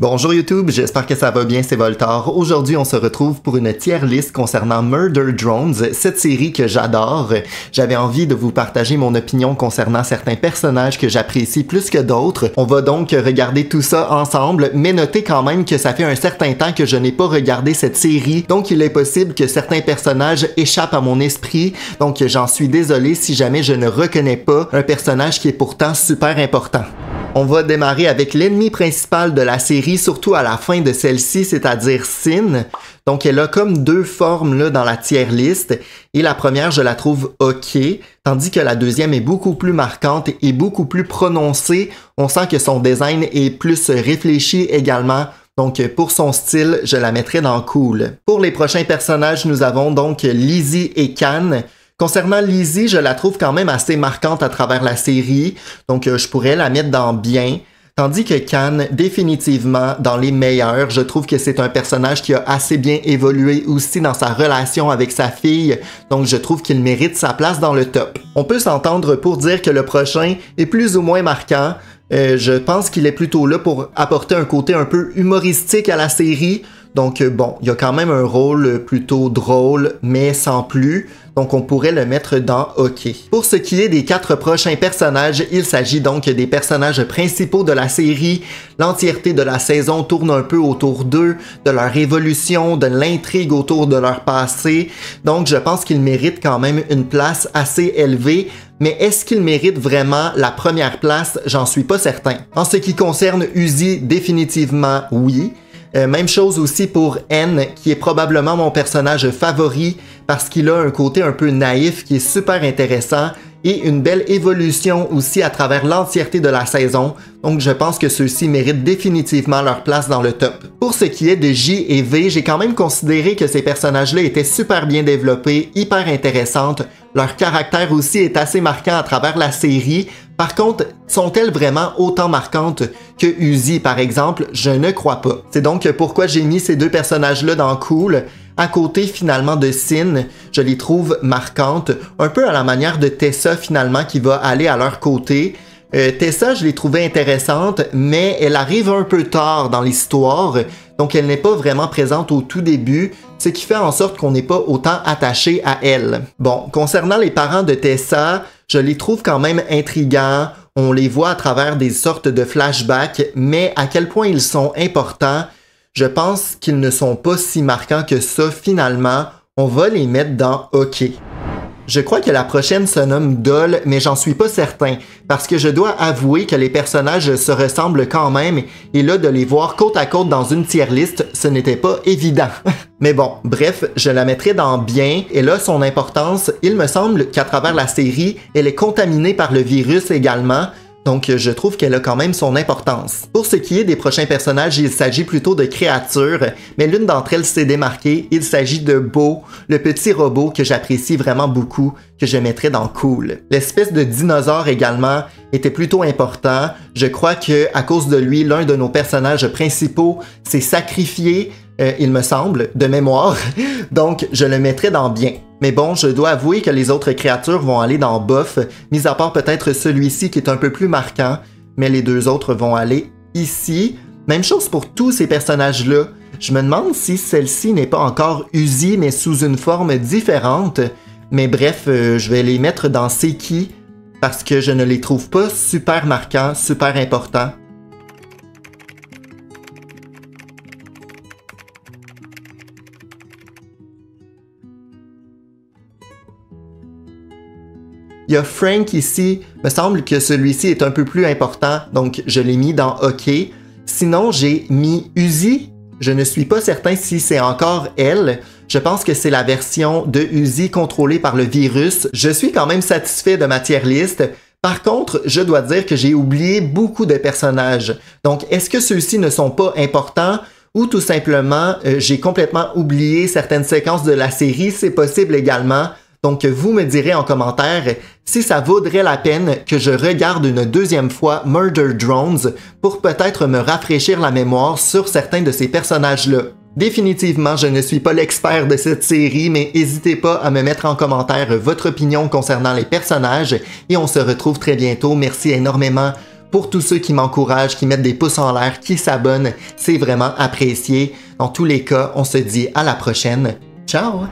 Bonjour YouTube, j'espère que ça va bien, c'est Voltar. Aujourd'hui, on se retrouve pour une tier list concernant Murder Drones, cette série que j'adore. J'avais envie de vous partager mon opinion concernant certains personnages que j'apprécie plus que d'autres. On va donc regarder tout ça ensemble, mais notez quand même que ça fait un certain temps que je n'ai pas regardé cette série, donc il est possible que certains personnages échappent à mon esprit, donc j'en suis désolé si jamais je ne reconnais pas un personnage qui est pourtant super important. On va démarrer avec l'ennemi principal de la série, surtout à la fin de celle-ci, c'est-à-dire Sin. Donc elle a comme deux formes là, dans la tier list, et la première je la trouve ok, tandis que la deuxième est beaucoup plus marquante et beaucoup plus prononcée. On sent que son design est plus réfléchi également. Donc pour son style, je la mettrai dans cool. Pour les prochains personnages, nous avons donc Lizzie et Can. Concernant Lizzie, je la trouve quand même assez marquante à travers la série, donc je pourrais la mettre dans bien. Tandis que Can, définitivement dans les meilleurs, je trouve que c'est un personnage qui a assez bien évolué aussi dans sa relation avec sa fille, donc je trouve qu'il mérite sa place dans le top. On peut s'entendre pour dire que le prochain est plus ou moins marquant. Je pense qu'il est plutôt là pour apporter un côté un peu humoristique à la série. Donc bon, il y a quand même un rôle plutôt drôle, mais sans plus. Donc on pourrait le mettre dans OK. Pour ce qui est des 4 prochains personnages, il s'agit donc des personnages principaux de la série. L'entièreté de la saison tourne un peu autour d'eux, de leur évolution, de l'intrigue autour de leur passé. Donc je pense qu'ils méritent quand même une place assez élevée. Mais est-ce qu'il mérite vraiment la première place? J'en suis pas certain. En ce qui concerne Uzi, définitivement oui. Même chose aussi pour N, qui est probablement mon personnage favori parce qu'il a un côté un peu naïf qui est super intéressant et une belle évolution aussi à travers l'entièreté de la saison. Donc je pense que ceux-ci méritent définitivement leur place dans le top. Pour ce qui est de J et V, j'ai quand même considéré que ces personnages-là étaient super bien développés, hyper intéressantes. Leur caractère aussi est assez marquant à travers la série. Par contre, sont-elles vraiment autant marquantes que Uzi, par exemple? Je ne crois pas. C'est donc pourquoi j'ai mis ces deux personnages-là dans Cool. À côté, finalement, de Sin, je les trouve marquantes, un peu à la manière de Tessa, finalement, qui va aller à leur côté. Tessa, je l'ai trouvée intéressante, mais elle arrive un peu tard dans l'histoire, donc elle n'est pas vraiment présente au tout début, ce qui fait en sorte qu'on n'est pas autant attaché à elle. Bon, concernant les parents de Tessa, je les trouve quand même intrigants, on les voit à travers des sortes de flashbacks, mais à quel point ils sont importants, je pense qu'ils ne sont pas si marquants que ça finalement, on va les mettre dans OK. Je crois que la prochaine se nomme Doll, mais j'en suis pas certain, parce que je dois avouer que les personnages se ressemblent quand même, et là de les voir côte à côte dans une tier list, ce n'était pas évident. Mais bon, bref, je la mettrai dans bien, et là son importance, il me semble qu'à travers la série, elle est contaminée par le virus également, donc je trouve qu'elle a quand même son importance. Pour ce qui est des prochains personnages, il s'agit plutôt de créatures, mais l'une d'entre elles s'est démarquée, il s'agit de Bo, le petit robot que j'apprécie vraiment beaucoup, que je mettrais dans Cool. L'espèce de dinosaure également était plutôt important, je crois que à cause de lui, l'un de nos personnages principaux s'est sacrifié, il me semble, de mémoire, donc je le mettrais dans bien. Mais bon, je dois avouer que les autres créatures vont aller dans bof, mis à part peut-être celui-ci qui est un peu plus marquant, mais les deux autres vont aller ici. Même chose pour tous ces personnages-là. Je me demande si celle-ci n'est pas encore Uzi, mais sous une forme différente. Mais bref, je vais les mettre dans C'est qui, parce que je ne les trouve pas super marquants, super importants. Il y a Frank ici, me semble que celui-ci est un peu plus important, donc je l'ai mis dans OK. Sinon, j'ai mis Uzi, je ne suis pas certain si c'est encore elle. Je pense que c'est la version de Uzi contrôlée par le virus. Je suis quand même satisfait de ma tier list. Par contre, je dois dire que j'ai oublié beaucoup de personnages. Donc, est-ce que ceux-ci ne sont pas importants? Ou tout simplement, j'ai complètement oublié certaines séquences de la série, c'est possible également. Donc, vous me direz en commentaire si ça vaudrait la peine que je regarde une deuxième fois Murder Drones pour peut-être me rafraîchir la mémoire sur certains de ces personnages-là. Définitivement, je ne suis pas l'expert de cette série, mais n'hésitez pas à me mettre en commentaire votre opinion concernant les personnages et on se retrouve très bientôt. Merci énormément Pour tous ceux qui m'encouragent, qui mettent des pouces en l'air, qui s'abonnent, c'est vraiment apprécié. Dans tous les cas, on se dit à la prochaine. Ciao!